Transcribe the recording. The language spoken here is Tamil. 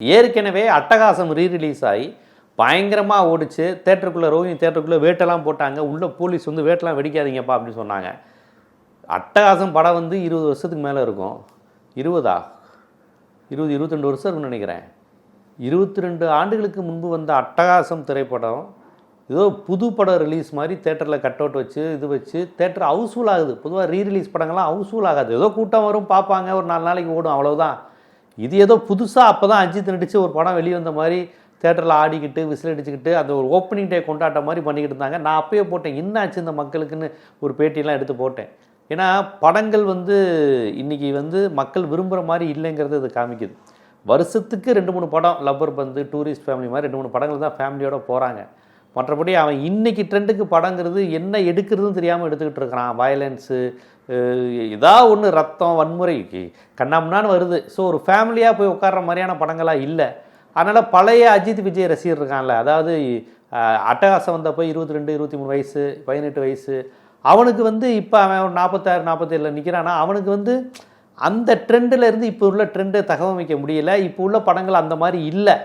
ஏற்கனவே அட்டகாசம் ரீரிலீஸ் ஆகி பயங்கரமாக ஓடிச்சு. தேட்டருக்குள்ளே ரோஹிணி தேட்டருக்குள்ளே வேட்டெல்லாம் போட்டாங்க. உள்ள போலீஸ் வந்து வேட்டெல்லாம் வெடிக்காதீங்கப்பா அப்படின்னு சொன்னாங்க. அட்டகாசம் படம் வந்து 20 வருஷத்துக்கு மேலே இருக்கும். 22 வருஷம் இருக்குன்னு நினைக்கிறேன். 22 ஆண்டுகளுக்கு முன்பு வந்த அட்டகாசம் திரைப்படம் ஏதோ புது படம் ரிலீஸ் மாதிரி தேட்டரில் கட் அவுட் வச்சு இது வச்சு தேட்டர் ஹவுஸ்ஃபுல் ஆகுது. பொதுவாக ரீரிலீஸ் படங்கள்லாம் ஹவுஸ்ஃபுல் ஆகாது. ஏதோ கூட்டம் வரும், பார்ப்பாங்க, ஒரு 4 நாளைக்கு ஓடும், அவ்வளோதான். இது ஏதோ புதுசாக அப்போ தான் அஜித் நடித்து ஒரு படம் வெளியே வந்த மாதிரி தேட்டரில் ஆடிக்கிட்டு விசில் அடிச்சுக்கிட்டு அந்த ஒரு ஓப்பனிங் டே கொண்டாட்ட மாதிரி பண்ணிக்கிட்டு இருந்தாங்க. நான் அப்பயே போட்டேன், என்னாச்சு இந்த மக்களுக்குன்னு ஒரு பேட்டியெல்லாம் எடுத்து போட்டேன். ஏன்னா படங்கள் வந்து இன்றைக்கி வந்து மக்கள் விரும்புகிற மாதிரி இல்லைங்கிறது அது காமிக்குது. வருஷத்துக்கு 2-3 படம், லப்பர் பந்து, டூரிஸ்ட் ஃபேமிலி மாதிரி 2-3 படங்கள் தான் ஃபேமிலியோடு போகிறாங்க. மற்றபடி அவன் இன்றைக்கி ட்ரெண்டுக்கு படங்கிறது என்ன எடுக்கிறதுன்னு தெரியாமல் எடுத்துக்கிட்டு இருக்கிறான். வயலன்ஸு, ஏதாவது ஒன்று ரத்தம், வன்முறை கண்ணாமண்ணான்னு வருது. ஸோ ஒரு ஃபேமிலியாக போய் உட்கார்ற மாதிரியான படங்களாக இல்லை. அதனால் பழைய அஜித் விஜய் ரசிகர் இருக்கான்ல, அதாவது அட்டகாசம் வந்தப்போ 22, 23 வயசு, 18 வயசு, அவனுக்கு வந்து இப்போ அவன் ஒரு 46, 47 நிற்கிறான்னா அவனுக்கு வந்து அந்த ட்ரெண்டில் இருந்து இப்போ உள்ள ட்ரெண்டை தகவமைக்க முடியல. இப்போ உள்ள படங்கள் அந்த மாதிரி இல்லை.